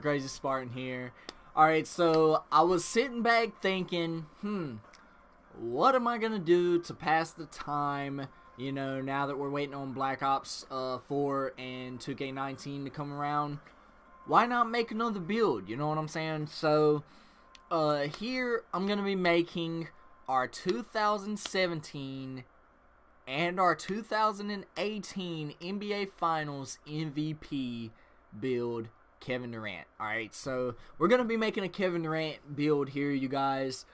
Crazyspartan here. Alright, so I was sitting back thinking, what am I gonna do to pass the time, you know, now that we're waiting on Black Ops 4 and 2K19 to come around? Why not make another build, you know what I'm saying? So, here I'm gonna be making our 2017 and our 2018 NBA Finals MVP build, Kevin Durant. Alright, so we're going to be making a Kevin Durant build here, you guys.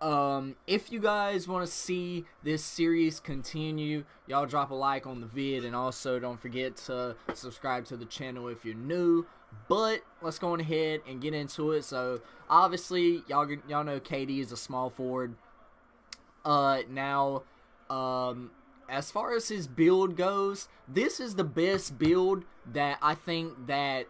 If you guys want to see this series continue, y'all drop a like on the vid, and also don't forget to subscribe to the channel if you're new. But let's go on ahead and get into it. So obviously y'all know KD is a small forward. As far as his build goes, this is the best build that I think that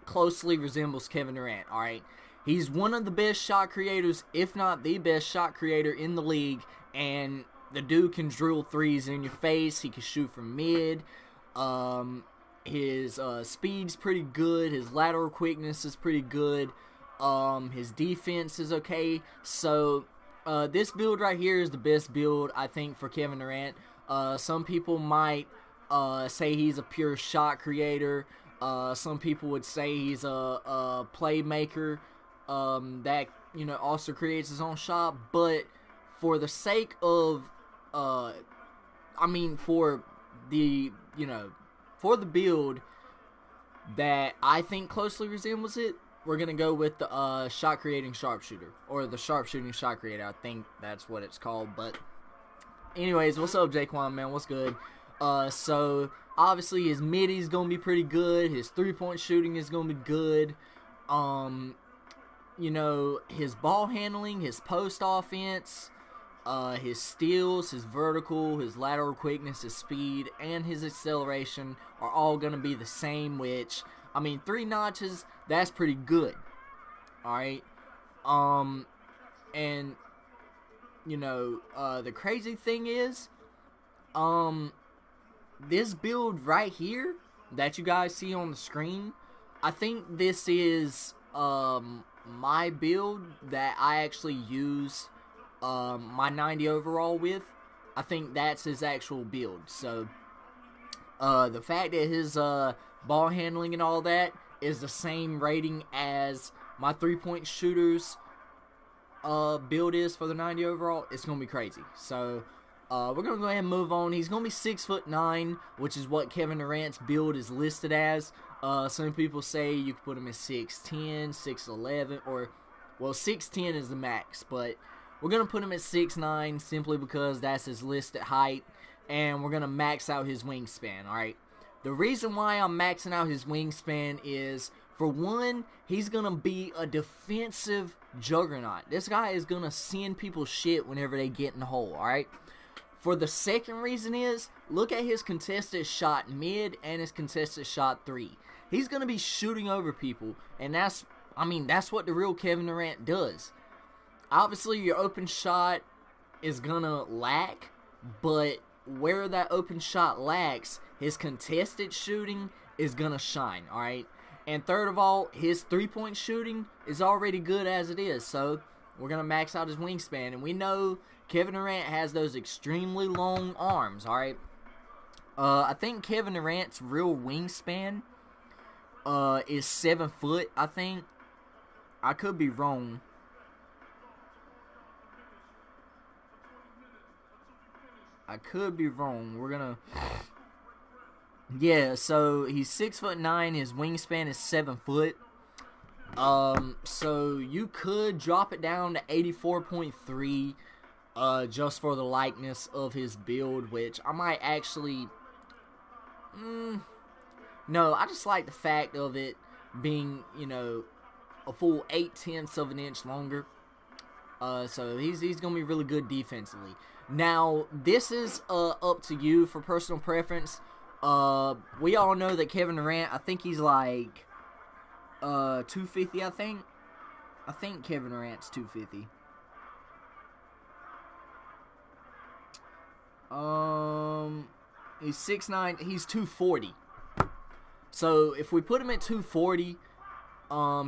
closely resembles Kevin Durant. Alright, he's one of the best shot creators, if not the best shot creator in the league, and the dude can drill threes in your face. He can shoot from mid. His speed's pretty good. His lateral quickness is pretty good. His defense is okay. So this build right here is the best build, I think, for Kevin Durant. Some people might say he's a pure shot creator. Some people would say he's a playmaker that, you know, also creates his own shot. But for the sake of, for the, for the build that I think closely resembles it, we're going to go with the shot creating sharpshooter, or the sharpshooting shot creator. I think that's what it's called. But anyways, what's up, Jaquan, man? What's good? So obviously his mid is going to be pretty good. His three-point shooting is going to be good. His ball handling, his post offense, his steals, his vertical, his lateral quickness, his speed, and his acceleration are all going to be the same, which, 3 notches, that's pretty good. Alright? The crazy thing is, this build right here that you guys see on the screen, I think this is, my build that I actually use, my 90 overall with. I think that's his actual build. So, the fact that his, ball handling and all that is the same rating as my three-point shooters build is for the 90 overall, it's gonna be crazy. So we're gonna go ahead and move on. He's gonna be 6'9", which is what Kevin Durant's build is listed as. Some people say you could put him at 6'10", 6'11", or, well, 6'10" is the max, but we're gonna put him at 6'9" simply because that's his listed height, and we're gonna max out his wingspan. Alright, the reason why I'm maxing out his wingspan is, for one, he's going to be a defensive juggernaut. This guy is going to send people shit whenever they get in the hole, alright? For the second reason is, look at his contested shot mid and his contested shot three. He's going to be shooting over people, and that's what the real Kevin Durant does. Obviously, your open shot is going to lack, but where that open shot lacks, his contested shooting is going to shine, alright? And third of all, his three-point shooting is already good as it is, so we're going to max out his wingspan. And we know Kevin Durant has those extremely long arms, alright? I think Kevin Durant's real wingspan is 7 foot, I think. I could be wrong. We're gonna... Yeah, so he's 6'9", his wingspan is 7 foot. So you could drop it down to 84.3, just for the likeness of his build, which I might actually... No, I just like the fact of it being, a full 8/10 of an inch longer. So he's gonna be really good defensively. Now, this is up to you for personal preference. We all know that Kevin Durant, I think he's like 250, I think. I think Kevin Durant's 250. He's 6'9", he's 240. So if we put him at 240,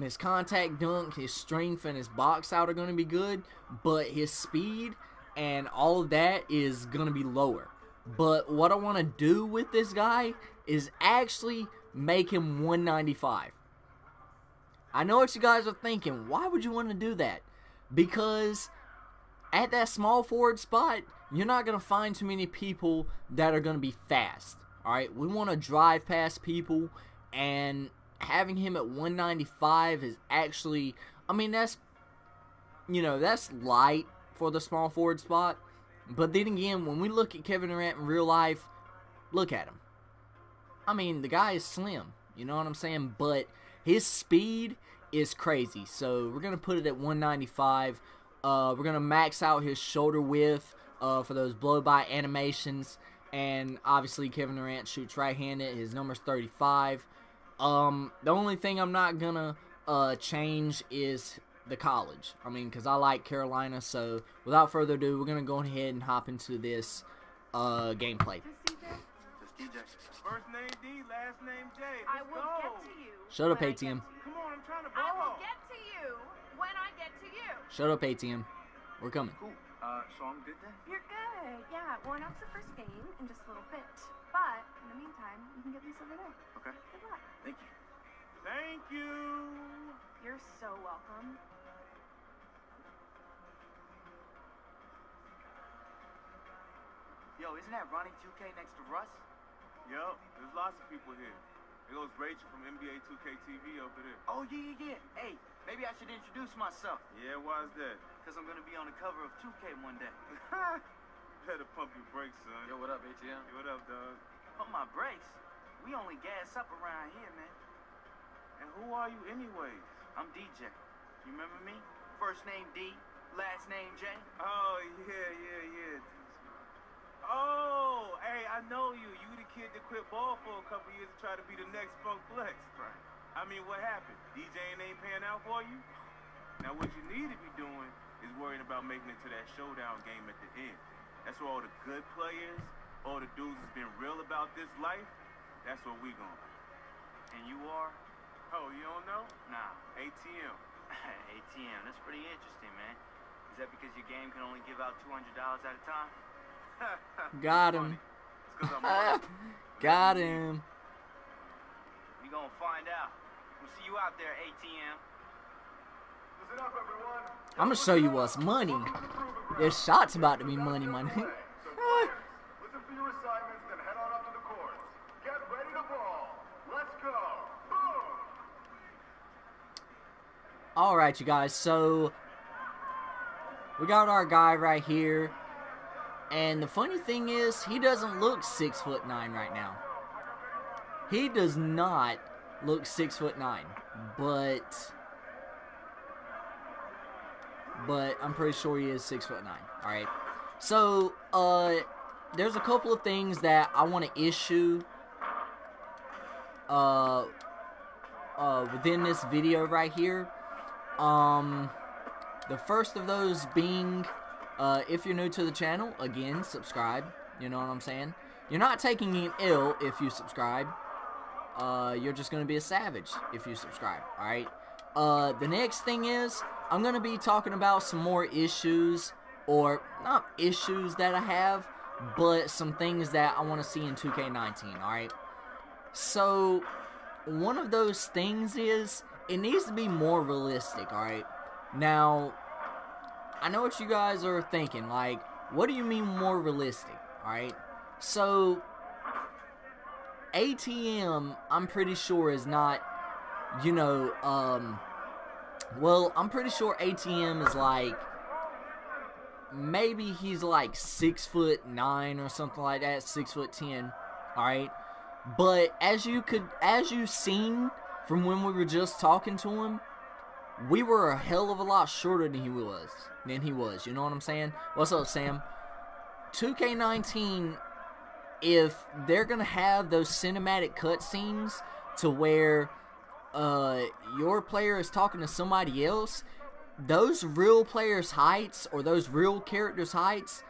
His contact dunk, his strength, and his box out are going to be good, but his speed and all of that is going to be lower. But what I want to do with this guy is actually make him 195. I know what you guys are thinking. Why would you want to do that? Because at that small forward spot, you're not going to find too many people that are going to be fast. Alright, we want to drive past people, and having him at 195 is actually, I mean, that's, you know, that's light for the small forward spot. But then again, when we look at Kevin Durant in real life, look at him. I mean, the guy is slim, you know what I'm saying? But his speed is crazy. So we're going to put it at 195. We're going to max out his shoulder width for those blow-by animations. And obviously Kevin Durant shoots right-handed. His number's 35. The only thing I'm not going to change is the college. I mean, because I like Carolina. So without further ado, we're going to go ahead and hop into this gameplay. First name D, last name J. I will get to you. Shut up, ATM. Come on, I'm trying to I ball. will get to you when I get to you. Shut up, ATM. We're coming. Cool. So I'm good then? You're good. Yeah, we're on to the first game in just a little bit. But in the meantime, you can get these over there. Okay. Good luck. Thank you. Thank you. You're so welcome. Yo, isn't that Ronnie 2K next to Russ? Yup, there's lots of people here. There goes Rachel from NBA 2K TV over there. Oh, yeah. Hey, maybe I should introduce myself. Yeah, why's that? Because I'm going to be on the cover of 2K one day. Better pump your brakes, son. Yo, what up, ATM? Hey, what up, dog? Pump my brakes? We only gas up around here, man. And who are you anyways? I'm DJ. You remember me? First name D, last name J. Oh, yeah. Oh, hey, I know you. You the kid that quit ball for a couple years to try to be the next Funk Flex. Right. I mean, what happened? DJing ain't paying out for you? Now, what you need to be doing is worrying about making it to that showdown game at the end. That's where all the good players, all the dudes that's been real about this life, that's where we going. And you are? Oh, you don't know? Nah. ATM. ATM, that's pretty interesting, man. Is that because your game can only give out $200 at a time? Got him. It's 'cause I'm honest. Got him. We gonna find out. We'll see you out there, ATM. Listen up, everyone. I'm going to show you what's money. This shot's about to be money. Listen for your assignments, then head on up to the court. Get ready to ball. Let's go. Boom. Alright, you guys. So, we got our guy right here. And the funny thing is, he doesn't look 6'9" right now. He does not look 6'9", but I'm pretty sure he is 6'9". All right. So, there's a couple of things that I want to issue within this video right here. The first of those being, if you're new to the channel, again, subscribe. You know what I'm saying? You're not taking an L if you subscribe. You're just going to be a savage if you subscribe. Alright? The next thing is, I'm going to be talking about some more issues, or not issues that I have, but some things that I want to see in 2K19. Alright? So, one of those things is, it needs to be more realistic. Alright? Now, I know what you guys are thinking, like, what do you mean more realistic, alright? So, ATM, I'm pretty sure is not, you know, well, I'm pretty sure ATM is like, maybe he's like 6'9" or something like that, 6'10", alright? But, as you've seen from when we were just talking to him, we were a hell of a lot shorter than he was. You know what I'm saying? What's up, Sam? 2K19, if they're gonna have those cinematic cutscenes to where your player is talking to somebody else, those real players' heights or those real characters' heights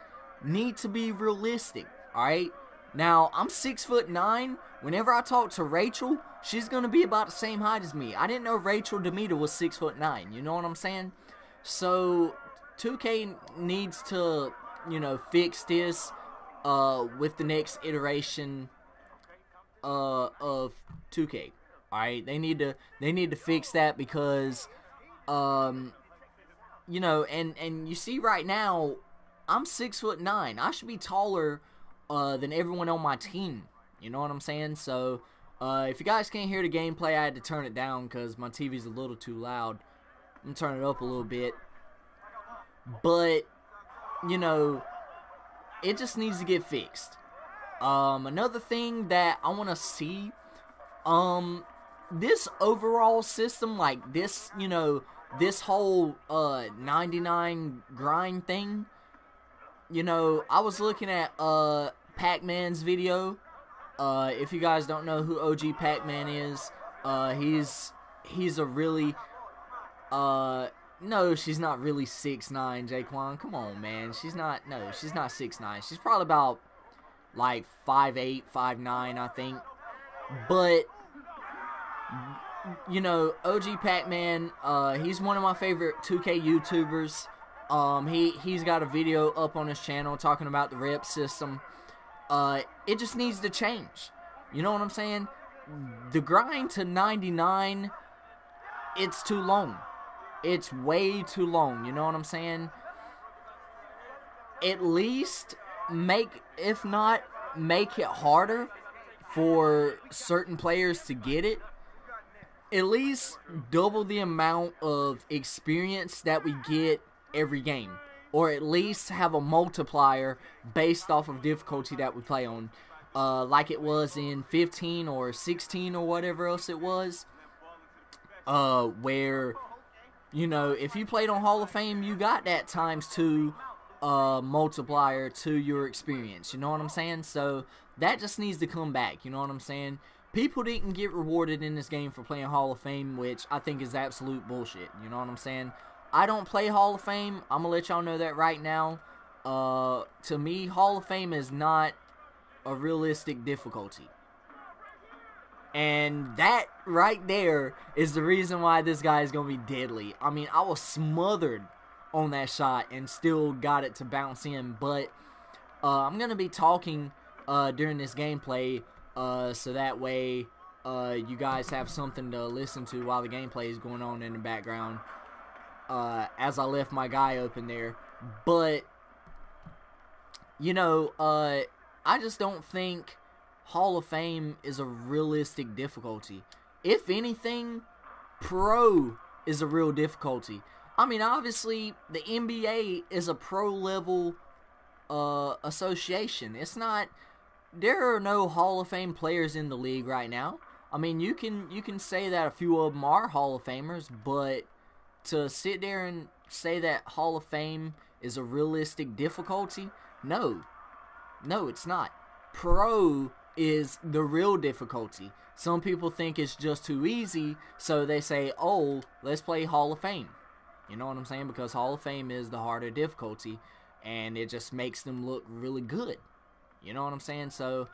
need to be realistic. All right. Now I'm 6'9". Whenever I talk to Rachel, she's gonna be about the same height as me. I didn't know Rachel Demeter was 6'9". You know what I'm saying? So 2K needs to, fix this with the next iteration of 2K. All right, they need to fix that because and you see right now I'm 6'9". I should be taller than everyone on my team. You know what I'm saying? So if you guys can't hear the gameplay, I had to turn it down because my TV's a little too loud. I'm gonna turn it up a little bit. But, it just needs to get fixed. Another thing that I want to see, this overall system, like this, this whole 99 grind thing, I was looking at Pac-Man's video. If you guys don't know who OG Pac-Man is, he's a really no, she's not really 6'9", Jaquan. Come on, man. She's not 6'9". She's probably about like 5'8", 5'9", I think. But OG Pac-Man, he's one of my favorite 2K YouTubers. He's got a video up on his channel talking about the rep system. It just needs to change. You know what I'm saying? The grind to 99, it's too long. It's way too long. You know what I'm saying? At least if not, make it harder for certain players to get it. At least double the amount of experience that we get every game. Or at least have a multiplier based off of difficulty that we play on. Like it was in 15 or 16 or whatever else it was. Where, if you played on Hall of Fame, you got that ×2 multiplier to your experience. You know what I'm saying? So that just needs to come back. You know what I'm saying? People didn't get rewarded in this game for playing Hall of Fame, which I think is absolute bullshit. You know what I'm saying? I don't play Hall of Fame. I'm going to let y'all know that right now. To me, Hall of Fame is not a realistic difficulty. And that right there is the reason why this guy is going to be deadly. I mean, I was smothered on that shot and still got it to bounce in. But I'm going to be talking during this gameplay so that way you guys have something to listen to while the gameplay is going on in the background. As I left my guy open there. But, I just don't think Hall of Fame is a realistic difficulty. If anything, Pro is a real difficulty. I mean, obviously, the NBA is a pro-level association. It's not... There are no Hall of Fame players in the league right now. I mean, you can say that a few of them are Hall of Famers, but... to sit there and say that Hall of Fame is a realistic difficulty? No, it's not. Pro is the real difficulty. Some people think it's just too easy, so they say, oh, let's play Hall of Fame. You know what I'm saying? Because Hall of Fame is the harder difficulty, and it just makes them look really good. You know what I'm saying? So,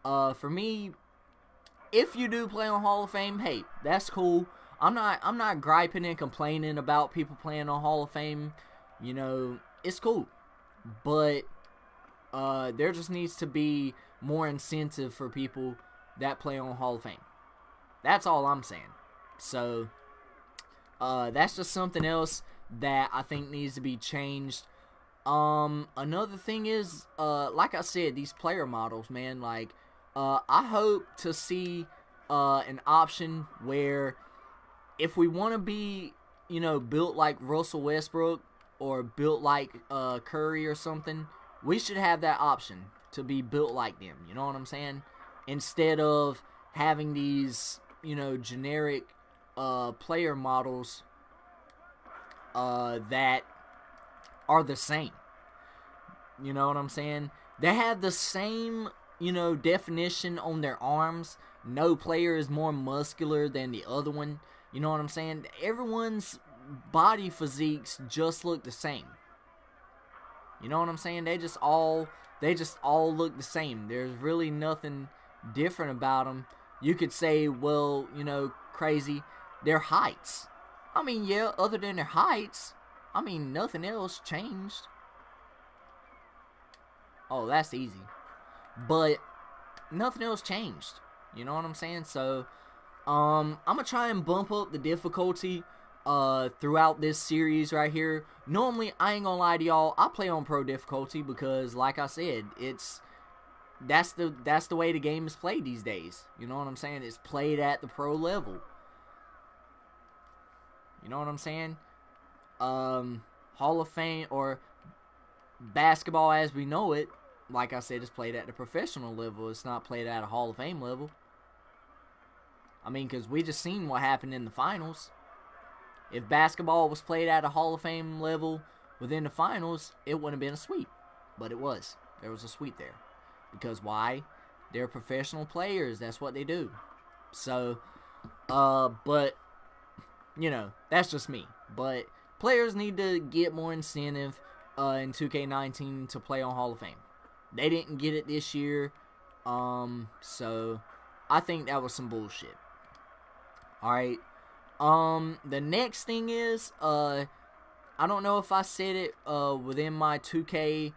for me, if you do play on Hall of Fame, hey, that's cool. I'm not griping and complaining about people playing on Hall of Fame. It's cool. But there just needs to be more incentive for people that play on Hall of Fame. That's all I'm saying. So that's just something else that I think needs to be changed. Another thing is, like I said, these player models, man. Like, I hope to see an option where if we want to be, built like Russell Westbrook or built like Curry or something, we should have that option to be built like them. You know what I'm saying? Instead of having these, generic player models that are the same. You know what I'm saying? They have the same, definition on their arms. No player is more muscular than the other one. You know what I'm saying? Everyone's body physiques just look the same. You know what I'm saying? They just all look the same. There's really nothing different about them. you could say, well, you know, Crazy, their heights. I mean, yeah, other than their heights, I mean, nothing else changed. Oh, that's easy. But nothing else changed. You know what I'm saying? So, I'm gonna try and bump up the difficulty throughout this series right here. Normally, I ain't gonna lie to y'all, I play on pro difficulty because, like I said, that's the way the game is played these days. You know what I'm saying? It's played at the pro level. You know what I'm saying? Hall of Fame or basketball as we know it, like I said, is played at the professional level. It's not played at a Hall of Fame level. I mean, because we just seen what happened in the finals. If basketball was played at a Hall of Fame level within the finals, it wouldn't have been a sweep. But it was. There was a sweep there. Because why? They're professional players. That's what they do. So, but, you know, that's just me. But players need to get more incentive in 2K19 to play on Hall of Fame. They didn't get it this year. So I think that was some bullshit. Alright. The next thing is, I don't know if I said it within my 2K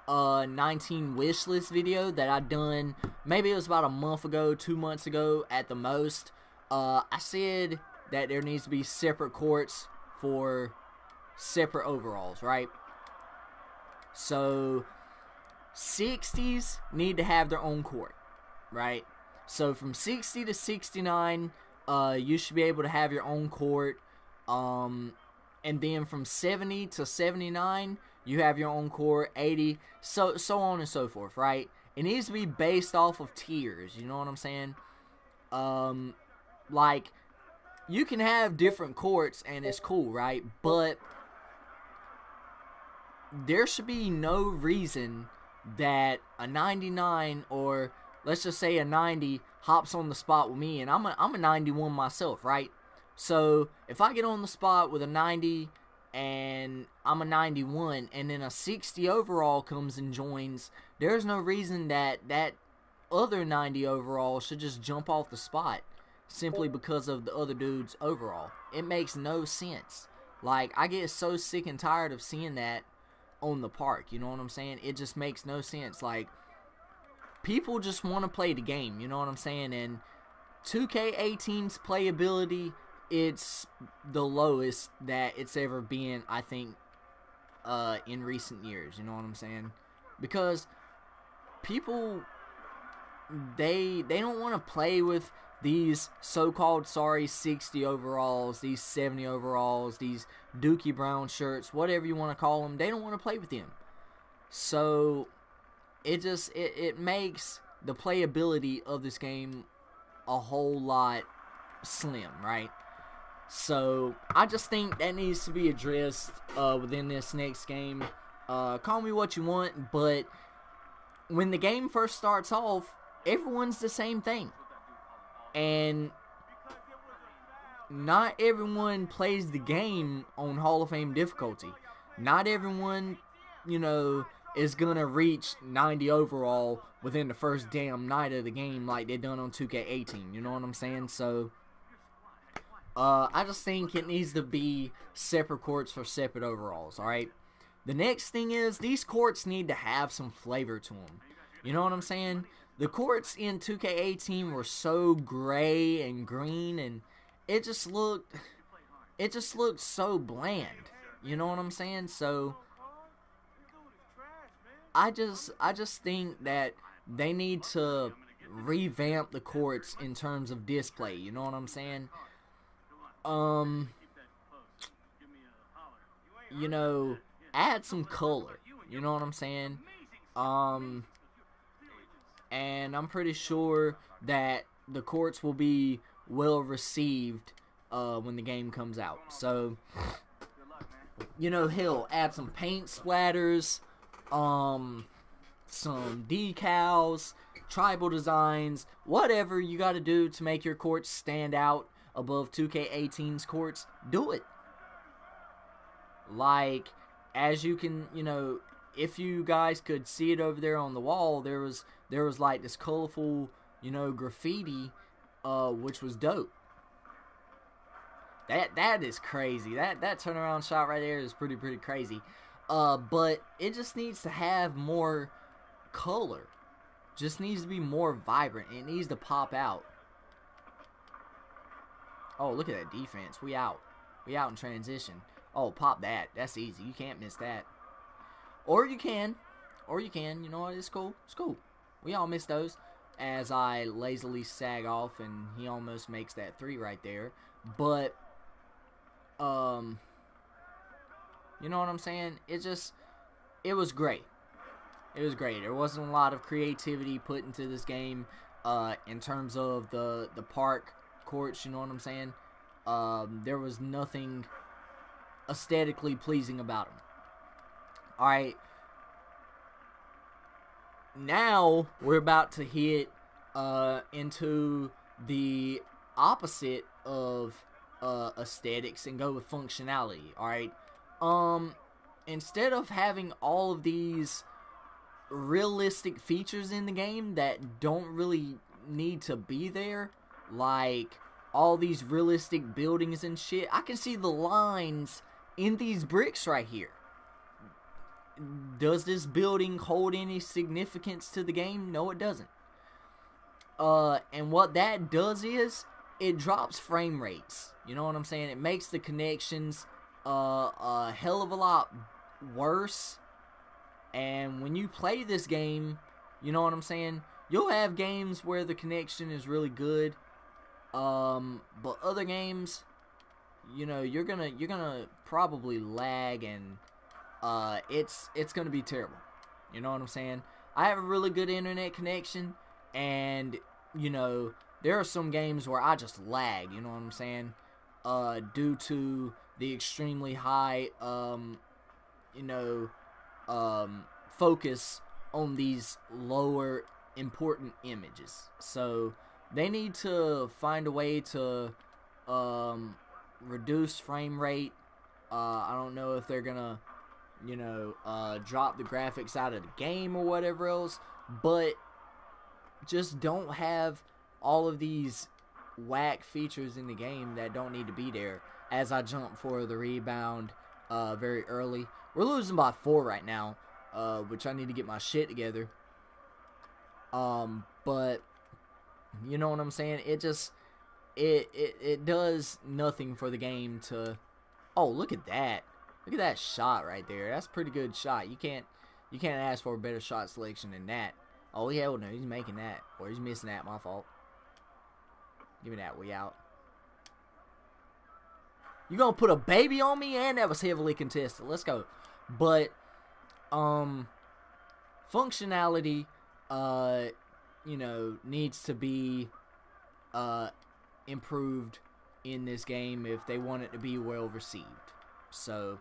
19 wish list video that I done, maybe it was about a month ago, 2 months ago at the most. I said that there needs to be separate courts for separate overalls, right? So 60s need to have their own court, right? So from 60 to 69, you should be able to have your own court. And then from 70 to 79, you have your own court. 80, so on and so forth, right? It needs to be based off of tiers, you know what I'm saying? Like, you can have different courts and it's cool, right? But there should be no reason that a 99 or let's just say a 90 hops on the spot with me, and I'm a 91 myself, right? So if I get on the spot with a 90 and I'm a 91 and then a 60 overall comes and joins, there's no reason that other 90 overall should just jump off the spot simply because of the other dude's overall. It makes no sense. Like, I get so sick and tired of seeing that on the park, you know what I'm saying? It just makes no sense. Like, people just want to play the game, you know what I'm saying? And 2K18's playability, it's the lowest that it's ever been, I think, in recent years, you know what I'm saying? Because people, they don't want to play with these so-called 60 overalls, these 70 overalls, these Dookie Brown shirts, whatever you want to call them. They don't want to play with them. So it makes the playability of this game a whole lot slim, right? So I just think that needs to be addressed within this next game. Call me what you want, but when the game first starts off, everyone's the same thing. And not everyone plays the game on Hall of Fame difficulty. Not everyone, you know, is gonna reach 90 overall within the first damn night of the game like they done on 2K18. You know what I'm saying? So I just think it needs to be separate courts for separate overalls. Alright? The next thing is, these courts need to have some flavor to them. You know what I'm saying? The courts in 2K18 were so gray and green, and it just looked so bland. You know what I'm saying? So I just think that they need to revamp the courts in terms of display. You know what I'm saying? You know, add some color. You know what I'm saying? And I'm pretty sure that the courts will be well received when the game comes out. So, you know, hell, add some paint splatters, some decals, tribal designs, whatever you got to do to make your courts stand out above 2K18's courts, do it. Like, as you can, you know, if you guys could see it over there on the wall, there was like this colorful, you know, graffiti which was dope. That is crazy. That turnaround shot right there is pretty crazy. But it just needs to have more color. Just needs to be more vibrant. It needs to pop out. Oh, look at that defense. We out. We out in transition. Oh, pop that. That's easy. You can't miss that. Or you can. Or you can. You know what? It's cool. It's cool. We all miss those. As I lazily sag off, and he almost makes that 3 right there. But, you know what I'm saying? It was great. It was great. There wasn't a lot of creativity put into this game, in terms of the park courts, you know what I'm saying? There was nothing aesthetically pleasing about them. Alright. Now, we're about to hit, into the opposite of, aesthetics and go with functionality, alright? Instead of having all of these realistic features in the game that don't really need to be there, like all these realistic buildings and shit, I can see the lines in these bricks right here. Does this building hold any significance to the game? No, it doesn't. And what that does is it drops frame rates. You know what I'm saying? It makes the connections a hell of a lot worse. And when you play this game, you know what I'm saying? You'll have games where the connection is really good. But other games, you know, you're gonna probably lag, and it's gonna be terrible. You know what I'm saying? I have a really good internet connection, and you know, there are some games where I just lag, you know what I'm saying? Due to the extremely high focus on these lower important images. So they need to find a way to reduce frame rate. I don't know if they're gonna, drop the graphics out of the game or whatever else, but just don't have all of these whack features in the game that don't need to be there. As I jump for the rebound very early. We're losing by 4 right now, which I need to get my shit together. But you know what I'm saying? It just it does nothing for the game to. Oh, look at that! Look at that shot right there. That's a pretty good shot. You can't ask for a better shot selection than that. Oh hell no, he's making that, or he's missing that. My fault. Give me that. We out. You gonna put a baby on me? And that was heavily contested. Let's go. But functionality needs to be improved in this game if they want it to be well received. So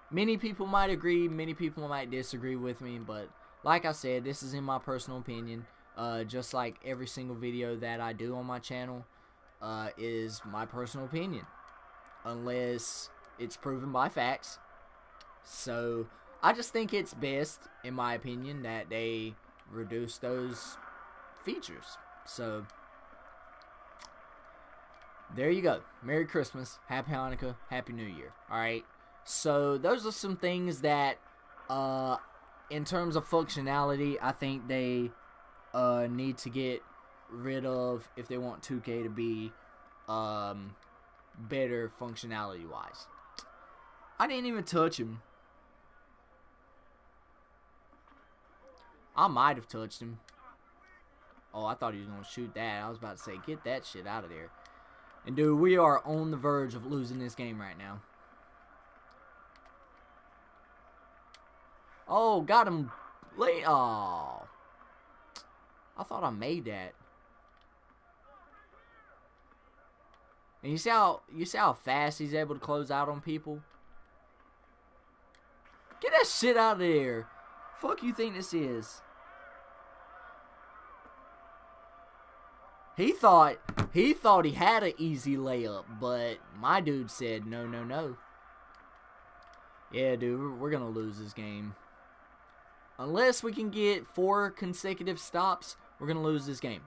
many people might agree, many people might disagree with me, but like I said, this is in my personal opinion. Just like every single video that I do on my channel is my personal opinion, unless it's proven by facts. So I just think it's best, in my opinion, that they reduce those features. So there you go. Merry Christmas, Happy Hanukkah, Happy New Year. Alright, so those are some things that in terms of functionality, I think they need to get rid of if they want 2K to be better functionality wise. I didn't even touch him. I might have touched him. Oh, I thought he was going to shoot that. I was about to say, get that shit out of there. And dude, we are on the verge of losing this game right now. Oh, got him late. Oh, I thought I made that. And you see how fast he's able to close out on people? Get that shit out of there. Fuck you think this is? He thought he had an easy layup, but my dude said no, no, no. Yeah, dude, we're gonna lose this game. Unless we can get 4 consecutive stops, we're gonna lose this game.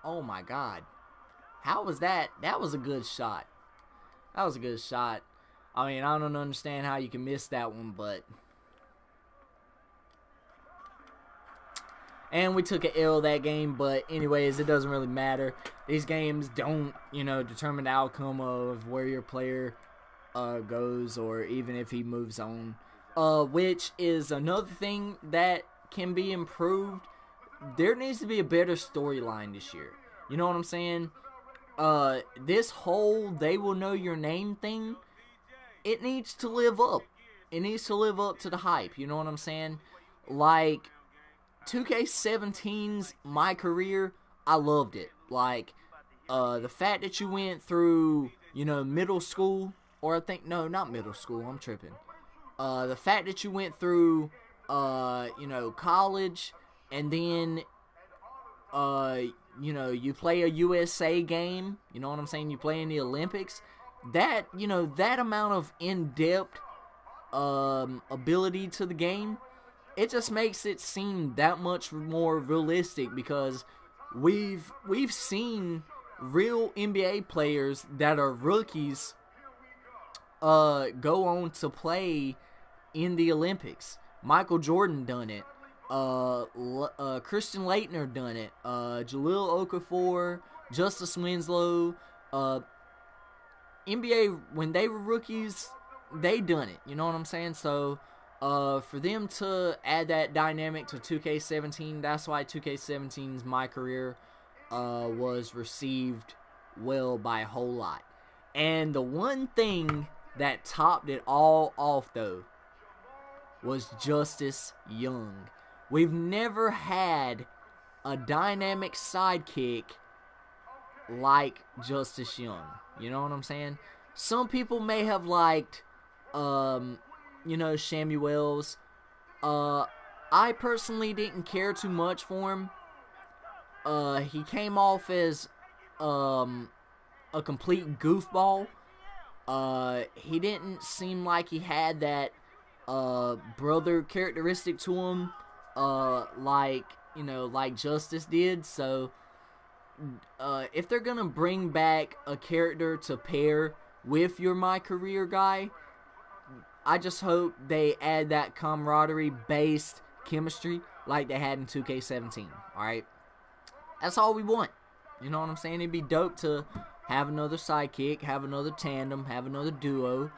Oh my God. How was that? That was a good shot. That was a good shot. I mean, I don't understand how you can miss that one, but... And we took an L that game, but anyways, it doesn't really matter. These games don't, determine the outcome of where your player goes, or even if he moves on. Which is another thing that can be improved. There needs to be a better storyline this year. You know what I'm saying? This whole they will know your name thing, it needs to live up. It needs to live up to the hype. You know what I'm saying? Like, 2K17's MyCareer, I loved it. Like, the fact that you went through, middle school, or I think, no, not middle school, I'm tripping. The fact that you went through, college, and then, you play a USA game, you know what I'm saying, you play in the Olympics, that, that amount of in-depth, ability to the game, it just makes it seem that much more realistic, because we've seen real NBA players that are rookies go on to play in the Olympics. Michael Jordan done it. Christian Laettner done it. Jahlil Okafor, Justice Winslow. NBA, when they were rookies, they done it. You know what I'm saying? So, for them to add that dynamic to 2K17, that's why 2K17's MyCareer was received well by a whole lot. And the one thing that topped it all off, though, was Justice Young. We've never had a dynamic sidekick like Justice Young. You know what I'm saying? Some people may have liked, Samuels. I personally didn't care too much for him. He came off as a complete goofball. He didn't seem like he had that brother characteristic to him, like Justice did. So if they're gonna bring back a character to pair with your MyCareer guy, I just hope they add that camaraderie based chemistry like they had in 2K17. Alright, that's all we want. You know what I'm saying? It'd be dope to have another sidekick, have another tandem, have another duo,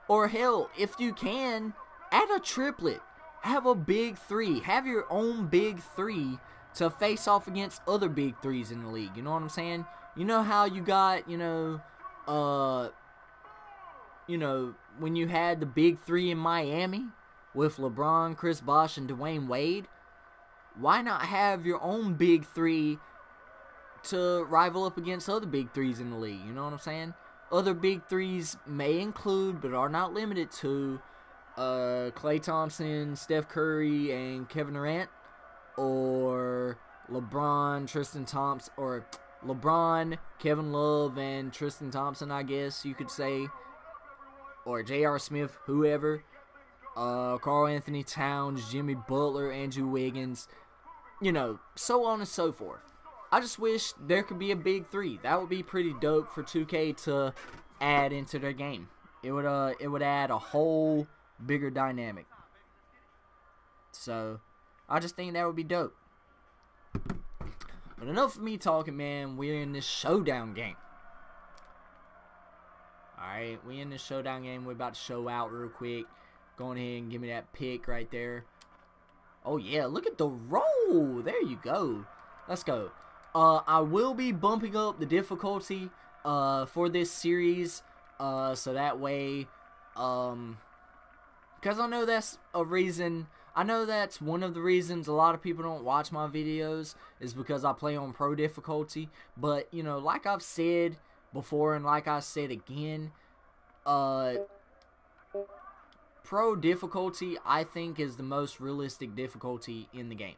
or hell, if you can, add a triplet. Have a big three. Have your own big three to face off against other big threes in the league. You know what I'm saying? You know how you got, when you had the big three in Miami with LeBron, Chris Bosh, and Dwayne Wade? Why not have your own big three to rival up against other big threes in the league? You know what I'm saying? Other big threes may include, but are not limited to, Klay Thompson, Steph Curry, and Kevin Durant, or LeBron, Tristan Thompson, or LeBron, Kevin Love, and Tristan Thompson, I guess you could say, or J.R. Smith, whoever, Karl Anthony Towns, Jimmy Butler, Andrew Wiggins, so on and so forth. I just wish there could be a big three. That would be pretty dope for 2K to add into their game. It would add a whole bigger dynamic. So, I just think that would be dope. But enough of me talking, man. We're in this showdown game. Alright, we in this showdown game. We're about to show out real quick. Go on ahead and give me that pick right there. Oh, yeah. Look at the roll. There you go. Let's go. I will be bumping up the difficulty for this series. So that way, because I know that's a reason. I know that's one of the reasons a lot of people don't watch my videos is because I play on pro difficulty. But, like I've said before and like I said again, pro difficulty I think is the most realistic difficulty in the game.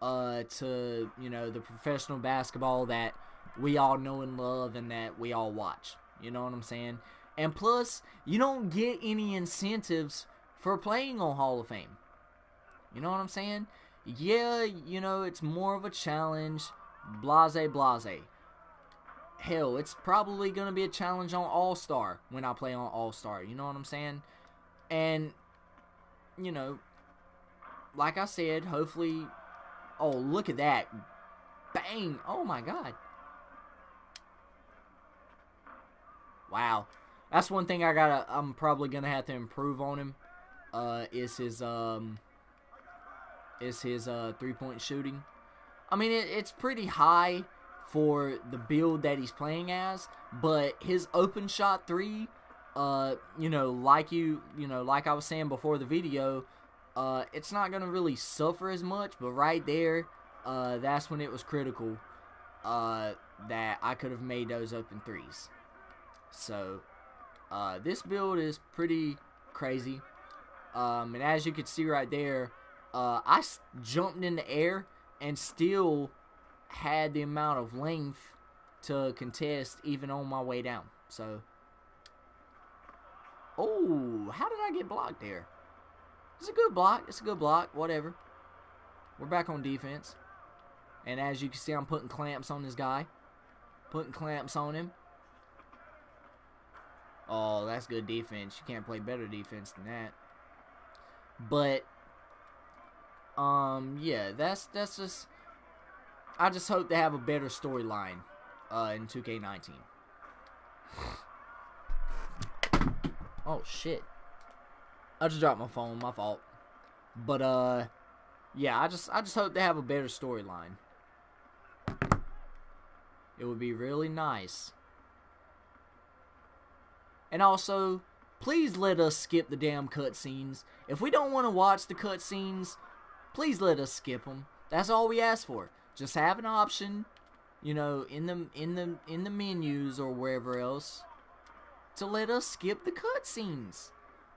To, the professional basketball that we all know and love and that we all watch. You know what I'm saying? And plus, you don't get any incentives for playing on Hall of Fame. You know what I'm saying? Yeah, it's more of a challenge, blase. Hell, it's probably going to be a challenge on All-Star when I play on All-Star. You know what I'm saying? And, you know, like I said, hopefully... Oh, look at that. Bang. Oh, my God. Wow. That's one thing I'm probably going to have to improve on him. Is his three-point shooting. I mean, it's pretty high for the build that he's playing as, but his open shot three, you know, like I was saying before the video, it's not gonna really suffer as much. But right there, that's when it was critical that I could have made those open threes. So this build is pretty crazy, and as you can see right there, I jumped in the air and still had the amount of length to contest even on my way down. So, oh, how did I get blocked there? It's a good block. It's a good block. Whatever. We're back on defense. And as you can see, I'm putting clamps on this guy. Putting clamps on him. Oh, that's good defense. You can't play better defense than that. But, yeah, that's just... I just hope they have a better storyline in 2K19. Oh, shit. I just dropped my phone. My fault. But, yeah, I just hope they have a better storyline. It would be really nice. And also, please let us skip the damn cutscenes. If we don't want to watch the cutscenes, please let us skip them. That's all we ask for. Just have an option, you know, in the menus or wherever else, to let us skip the cutscenes,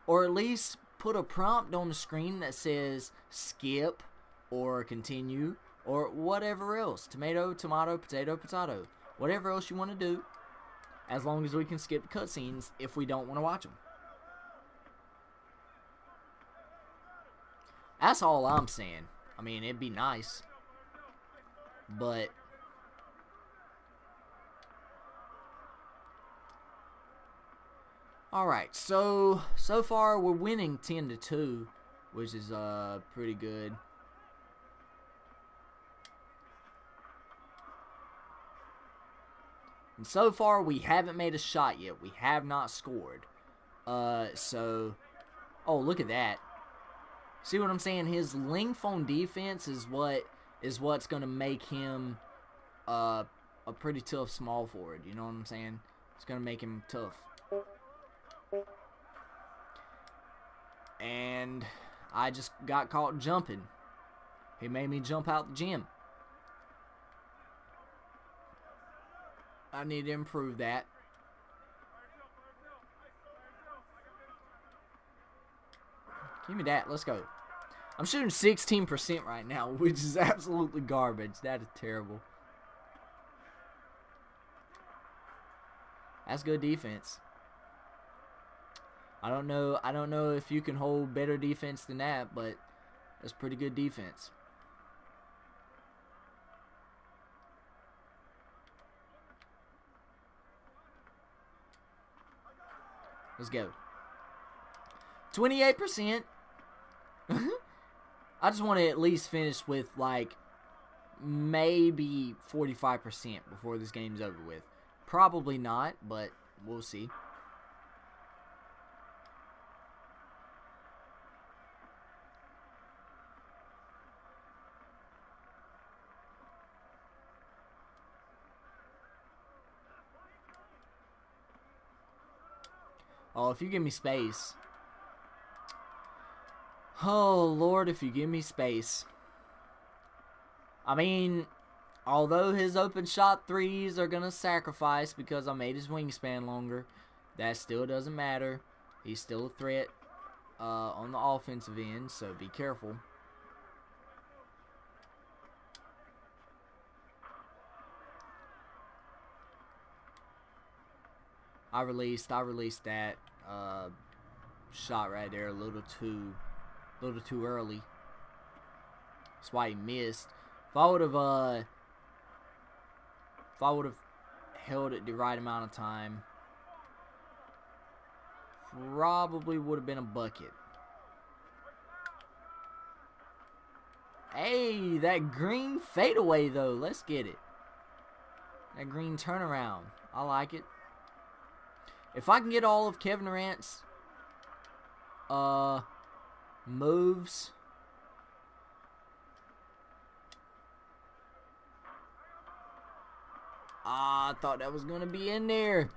or at least put a prompt on the screen that says skip or continue or whatever else. Tomato, tomato, potato, potato. Whatever else you want to do, as long as we can skip the cutscenes if we don't want to watch them. That's all I'm saying. I mean, it'd be nice. But alright, so far we're winning 10-2, which is pretty good. And so far we haven't made a shot yet. We have not scored. So oh, look at that. See what I'm saying? His length on defense is what's going to make him a pretty tough small forward. You know what I'm saying? It's going to make him tough. And I just got caught jumping. He made me jump out the gym. I need to improve that. Give me that. Let's go. I'm shooting 16% right now, which is absolutely garbage. That is terrible. That's good defense. I don't know if you can hold better defense than that, but that's pretty good defense. Let's go. 28%. I just want to at least finish with, like, maybe 45% before this game's over with. Probably not, but we'll see. Oh, if you give me space. Oh, Lord, if you give me space. I mean, although his open shot threes are going to sacrifice because I made his wingspan longer, that still doesn't matter. He's still a threat on the offensive end, so be careful. I released that shot right there a little too early. That's why he missed. If I would have If I would have held it the right amount of time, probably would have been a bucket. Hey, that green fadeaway though. Let's get it. That green turnaround. I like it. If I can get all of Kevin Durant's moves, I thought that was going to be in there.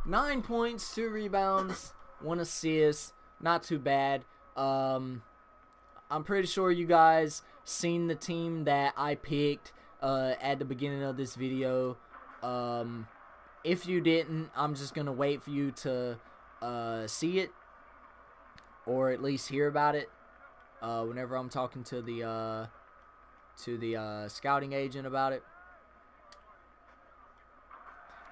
9 points, 2 rebounds, 1 assist. Not too bad. I'm pretty sure you guys seen the team that I picked at the beginning of this video. If you didn't, I'm just going to wait for you to see it, or at least hear about it whenever I'm talking to the scouting agent about it.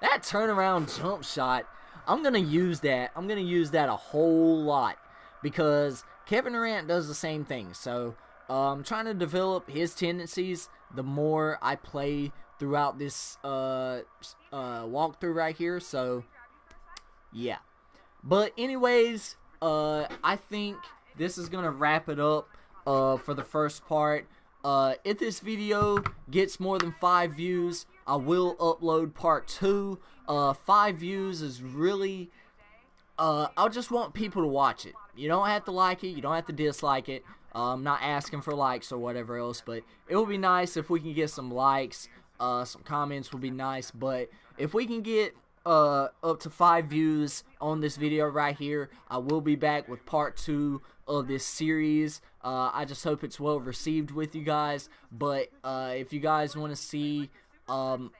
That turnaround jump shot, I'm going to use that. I'm going to use that a whole lot because Kevin Durant does the same thing. So I'm trying to develop his tendencies the more I play throughout this walkthrough right here. So, yeah. But anyways, I think this is going to wrap it up for the first part. If this video gets more than 5 views, I will upload part 2. 5 views is really, I just want people to watch it. You don't have to like it, you don't have to dislike it. I'm not asking for likes or whatever else, but it would be nice if we can get some likes. Some comments would be nice, but if we can get up to 5 views on this video right here, I will be back with part 2 of this series. I just hope it's well received with you guys, but if you guys want to see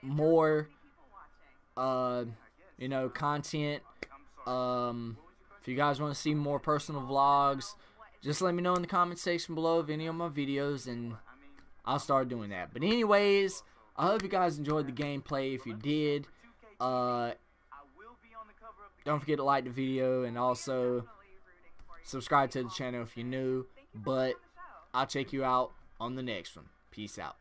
more you know, content, if you guys want to see more personal vlogs, just let me know in the comment section below of any of my videos and I'll start doing that. But anyways, I hope you guys enjoyed the gameplay. If you did, don't forget to like the video and also subscribe to the channel if you're new. But I'll check you out on the next one. Peace out.